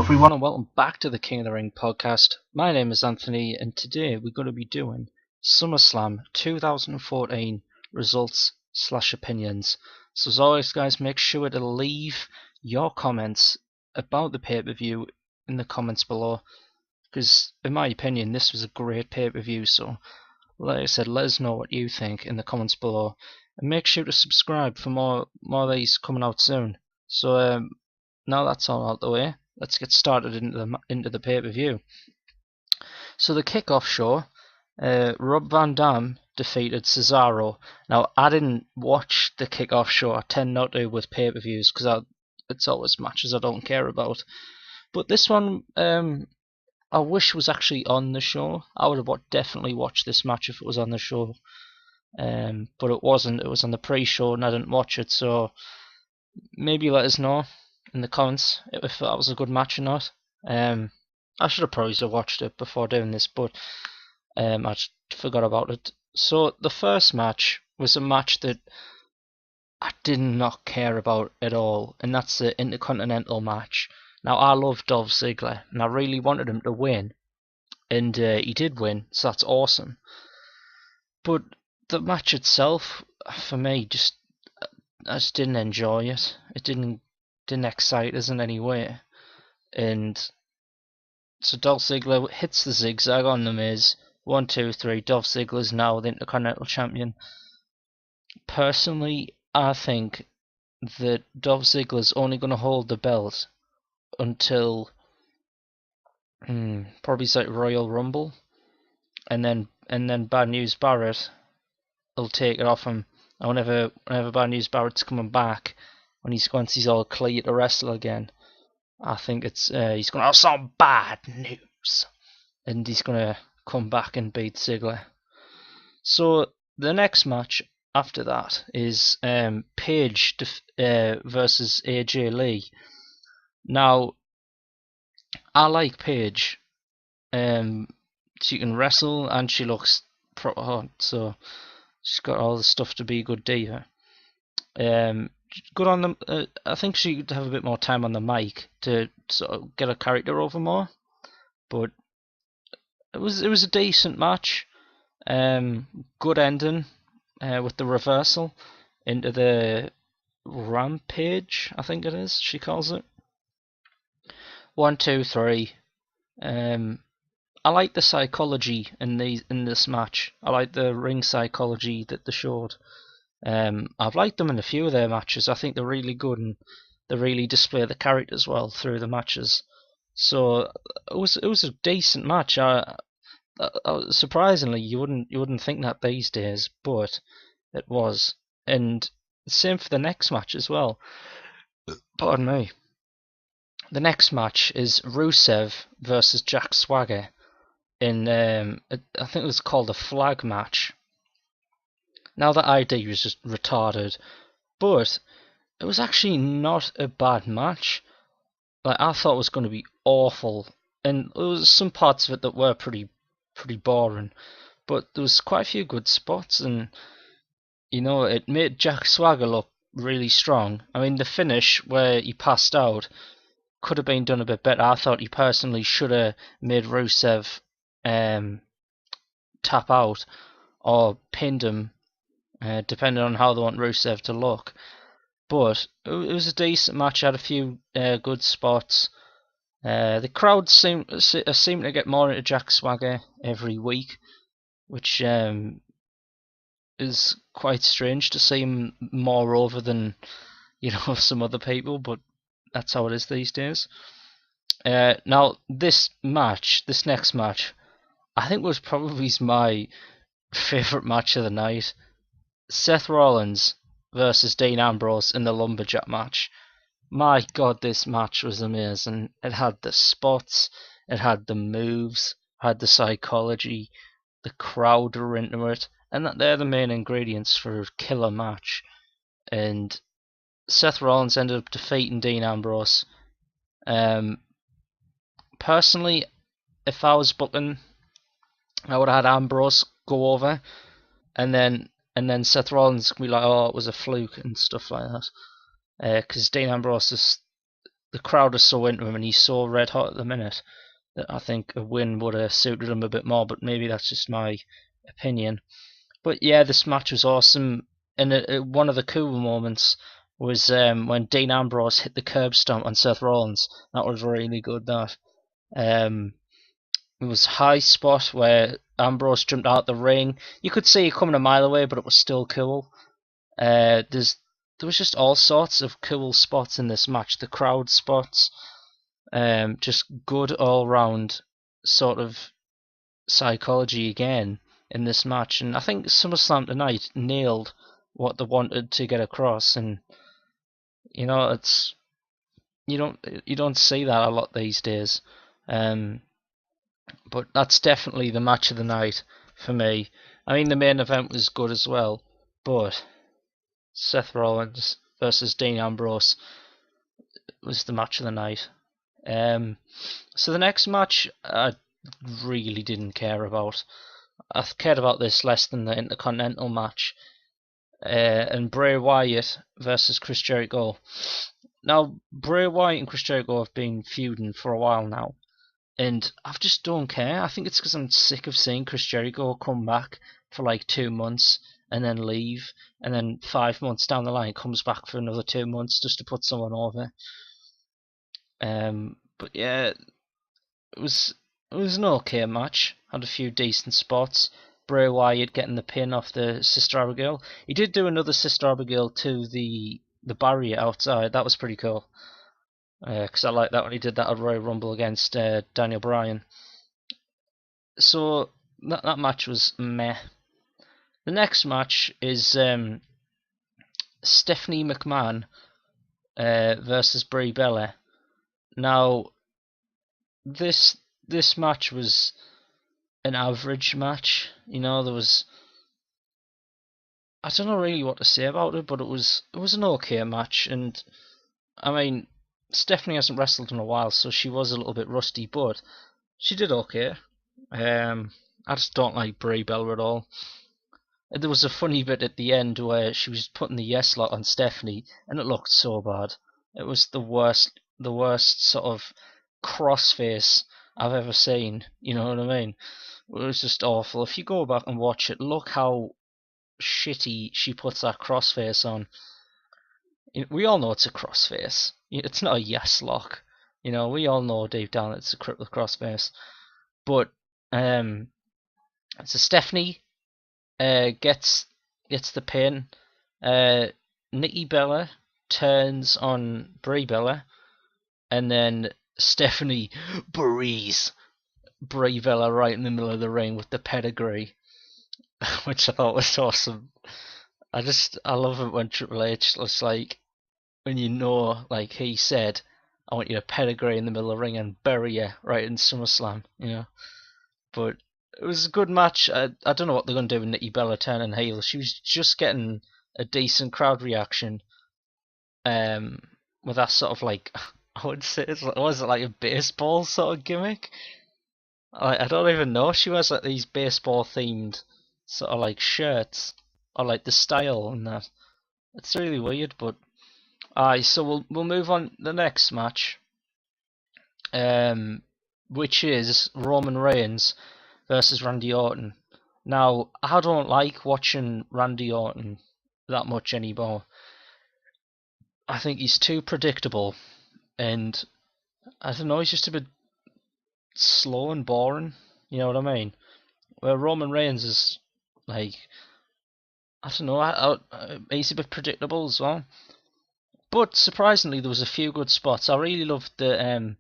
Everyone, and welcome back to the King of the Ring podcast. My name is Anthony, and today we're going to be doing SummerSlam 2014 results/opinions. So as always, guys, make sure to leave your comments about the pay-per-view in the comments below, because in my opinion this was a great pay-per-view. So like I said, let us know what you think in the comments below, and make sure to subscribe for more of these coming out soon. So now that's all out the way, let's get started into the pay-per-view. So the kickoff show, Rob Van Dam defeated Cesaro. Now I didn't watch the kickoff show. I tend not to with pay-per-views because it's always matches I don't care about. But this one, I wish was actually on the show. I would have definitely watched this match if it was on the show. But it wasn't. It was on the pre-show and I didn't watch it. So maybe let us know in the comments if that was a good match or not. I should have probably watched it before doing this, but I just forgot about it. So the first match was a match that I did not care about at all, and that's the Intercontinental match. Now I love Dolph Ziggler, and I really wanted him to win, and he did win, so that's awesome. But the match itself, for me, I just didn't enjoy it. It didn't excite us in any way. And so Dolph Ziggler hits the zigzag on the Miz. 1, 2, 3. Dolph Ziggler's now the Intercontinental Champion. Personally, I think that Dolph Ziggler's only going to hold the belt until probably like Royal Rumble, and then Bad News Barrett will take it off him. And whenever Bad News Barrett's coming back, once he's all clear to wrestle again, I think it's he's going to have some bad news, and he's going to come back and beat Ziggler. So the next match after that is Paige versus AJ Lee. Now, I like Paige. She can wrestle and she looks proper hot, so she's got all the stuff to be a good diva. Good on them. I think she could have a bit more time on the mic to sort of get her character over more. But it was a decent match. Good ending with the reversal into the Rampage, I think it is. She calls it 1, 2, 3. I like the psychology in this match. I like the ring psychology that they showed. I've liked them in a few of their matches. I think they're really good and they really display the characters well through the matches. So it was a decent match. Surprisingly, you wouldn't think that these days, but it was. And same for the next match as well. Pardon me. The next match is Rusev versus Jack Swagger in I think it was called a flag match. Now the ID was just retarded, but it was actually not a bad match. Like, I thought it was going to be awful, and there was some parts of it that were pretty boring, but there was quite a few good spots, and it made Jack Swagger look really strong. I mean, the finish where he passed out could have been done a bit better. I thought he personally should have made Rusev tap out or pinned him, depending on how they want Rusev to look. But it was a decent match. Had a few good spots. The crowd seem to get more into Jack Swagger every week, which is quite strange to see him more over than some other people. But that's how it is these days. Now this next match, I think was probably my favourite match of the night. Seth Rollins versus Dean Ambrose in the Lumberjack match. My God, this match was amazing. It had the spots, it had the moves, it had the psychology, the crowd were into it, and they're the main ingredients for a killer match. And Seth Rollins ended up defeating Dean Ambrose. Personally, if I was booking, I would have had Ambrose go over, and then Seth Rollins can be like, oh, it was a fluke and stuff like that. Because Dean Ambrose the crowd is so into him and he's so red hot at the minute that I think a win would have suited him a bit more. But maybe that's just my opinion. But yeah, this match was awesome, and one of the cool moments was when Dean Ambrose hit the curb stomp on Seth Rollins. That was really good. That it was a high spot where Ambrose jumped out the ring. You could see it coming a mile away, but it was still cool. There was just all sorts of cool spots in this match. The crowd spots, just good all round sort of psychology again in this match. And I think SummerSlam tonight nailed what they wanted to get across. And it's you don't see that a lot these days. But that's definitely the match of the night for me. I mean, the main event was good as well, but Seth Rollins versus Dean Ambrose was the match of the night. So the next match I really didn't care about. I cared about this less than the Intercontinental match. And Bray Wyatt versus Chris Jericho. Now, Bray Wyatt and Chris Jericho have been feuding for a while now, and I just don't care. I think it's because I'm sick of seeing Chris Jericho come back for like 2 months and then leave, and then 5 months down the line comes back for another 2 months just to put someone over. But yeah, it was an okay match. Had a few decent spots. Bray Wyatt getting the pin off the Sister Abigail. He did do another Sister Abigail to the barrier outside. That was pretty cool. Because I like that when he did that at Royal Rumble against Daniel Bryan. So that match was meh. The next match is Stephanie McMahon versus Brie Bella. Now, this match was an average match. There was, I don't know really what to say about it, but it was an okay match. And I mean, Stephanie hasn't wrestled in a while, so she was a little bit rusty, but she did okay. I just don't like Brie Bella at all. There was a funny bit at the end where she was putting the yes lock on Stephanie, and it looked so bad. It was the worst sort of crossface I've ever seen. You know what I mean? It was just awful. If you go back and watch it, look how shitty she puts that crossface on. We all know it's a crossface. It's not a yes lock. We all know deep down it's a crossface. But so Stephanie gets the pin. Nikki Bella turns on Brie Bella, and then Stephanie buries Brie Bella right in the middle of the ring with the pedigree, which I thought was awesome. I love it when Triple H was like, when like he said, I want you to pedigree in the middle of the ring and bury you right in SummerSlam, But it was a good match. I don't know what they're going to do with Nikki Bella turning heel. She was just getting a decent crowd reaction with that sort of like, I would say, was it like a baseball sort of gimmick? I don't even know. She wears like these baseball themed sort of like shirts, or like the style and that. It's really weird, but so we'll move on to the next match, which is Roman Reigns versus Randy Orton. Now, I don't like watching Randy Orton that much anymore. I think he's too predictable, and I don't know, he's just a bit slow and boring. You know what I mean? Where Roman Reigns is like, I don't know, he's a bit predictable as well. But surprisingly, there was a few good spots. I really loved the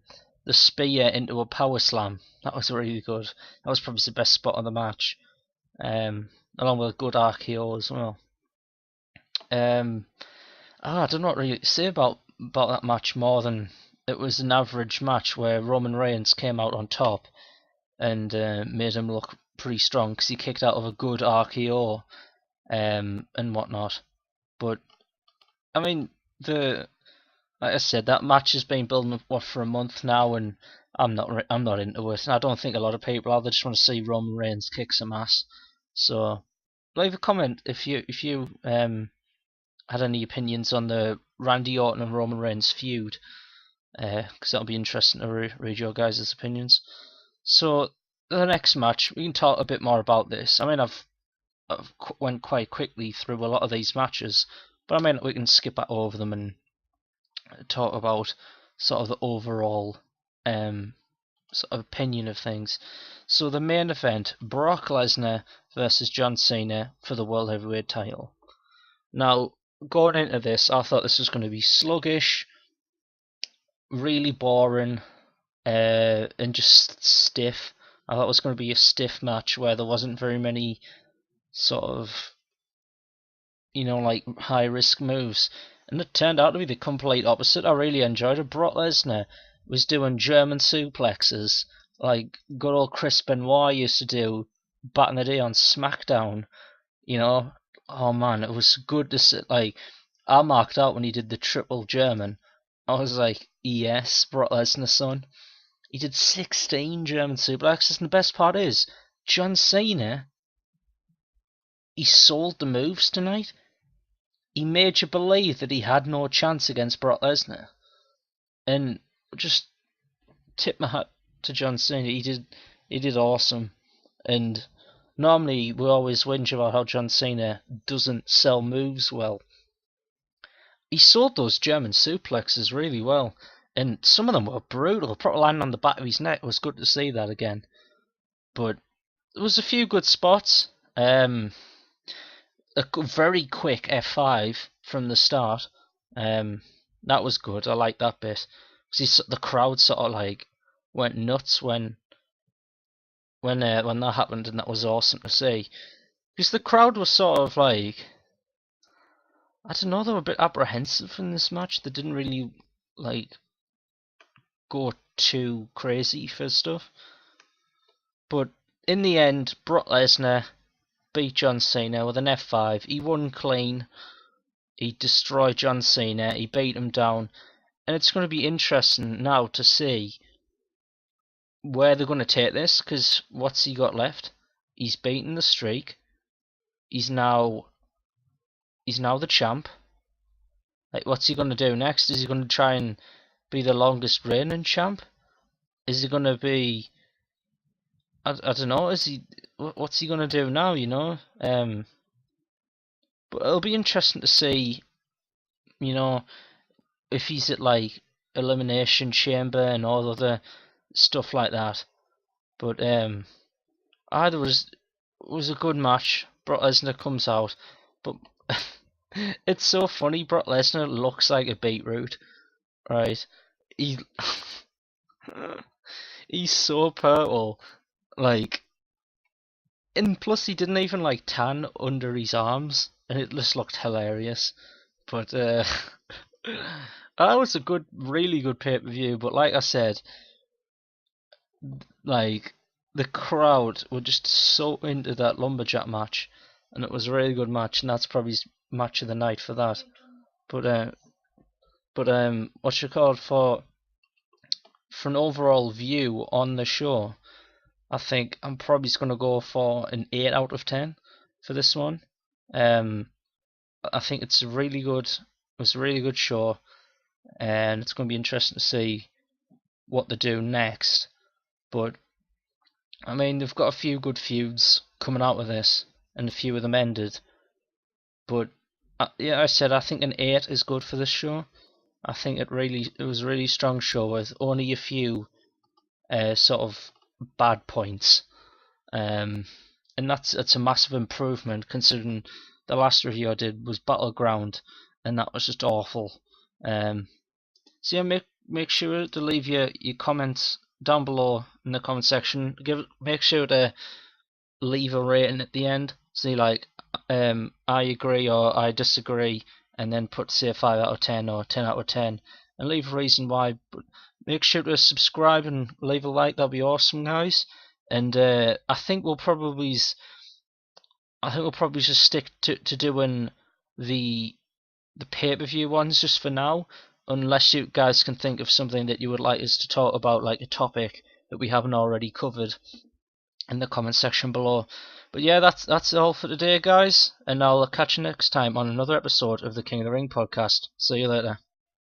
spear into a power slam. That was really good. That was probably the best spot of the match, along with a good RKO as well. I don't know what really to say about that match more than it was an average match where Roman Reigns came out on top and made him look pretty strong because he kicked out of a good RKO and whatnot. But I mean, like I said, that match has been building up for a month now, and I'm not into it. And I don't think a lot of people are. They just want to see Roman Reigns kick some ass. So leave a comment if you had any opinions on the Randy Orton and Roman Reigns feud. because that'll be interesting to read your guys' opinions. So the next match, we can talk a bit more about this. I mean, I've went quite quickly through a lot of these matches, but I mean, we can skip over them and talk about sort of the overall sort of opinion of things. So the main event, Brock Lesnar versus John Cena for the World Heavyweight title. Now, going into this, I thought this was going to be sluggish, really boring, and just stiff. I thought it was going to be a stiff match where there wasn't very many sort of, like high risk moves. And it turned out to be the complete opposite. I really enjoyed it. Brock Lesnar was doing German suplexes like good old Chris Benoit used to do back in the day on SmackDown. Oh man, it was good to see. Like, I marked out when he did the triple German. I was like, yes, Brock Lesnar, son. He did 16 German suplexes, and the best part is, John Cena, he sold the moves tonight. He made you believe that he had no chance against Brock Lesnar. And just tip my hat to John Cena. He did awesome. And normally we always whinge about how John Cena doesn't sell moves well. He sold those German suplexes really well. And some of them were brutal. Probably landing on the back of his neck. It was good to see that again. But there was a few good spots. A very quick F5 from the start. That was good. I liked that bit. Because the crowd sort of like went nuts when that happened, and that was awesome to see. Because the crowd was sort of like, I don't know, they were a bit apprehensive in this match. They didn't really like go too crazy for stuff. But in the end, Brock Lesnar beat John Cena with an F5. He won clean. He destroyed John Cena. He beat him down. And it's going to be interesting now to see where they're going to take this, because what's he got left? He's beaten the streak. He's now the champ. Like, what's he going to do next? Is he going to try and be the longest reigning champ? Is he going to be... I don't know. What's he going to do now, But it'll be interesting to see, if he's at, like, Elimination Chamber and all other stuff like that. But, either was a good match. Brock Lesnar comes out. But it's so funny, Brock Lesnar looks like a beetroot. Right? He's so purple. Like, and plus he didn't even like tan under his arms, and it just looked hilarious. But that was a really good pay-per-view. But like I said, like, the crowd were just so into that lumberjack match, and it was a really good match, and that's probably match of the night for that. But what you call it, for an overall view on the show, I think I'm probably just going to go for an 8 out of 10 for this one. I think it's really good. It was a really good show, and it's going to be interesting to see what they do next. But I mean, they've got a few good feuds coming out of this, and a few of them ended. But yeah, I said I think an 8 is good for this show. I think it was a really strong show with only a few sort of bad points, and it's a massive improvement considering the last review I did was Battleground, and that was just awful. So yeah, make sure to leave your comments down below in the comment section. Make sure to leave a rating at the end. See, like, I agree or I disagree, and then put, say, 5 out of 10 or 10 out of 10, and leave a reason why. But make sure to subscribe and leave a like. That'll be awesome, guys. And I think we'll probably just stick to doing the pay-per-view ones just for now, unless you guys can think of something that you would like us to talk about, like a topic that we haven't already covered, in the comment section below. But yeah, that's all for today, guys, and I'll catch you next time on another episode of the King of the Ring podcast. See you later.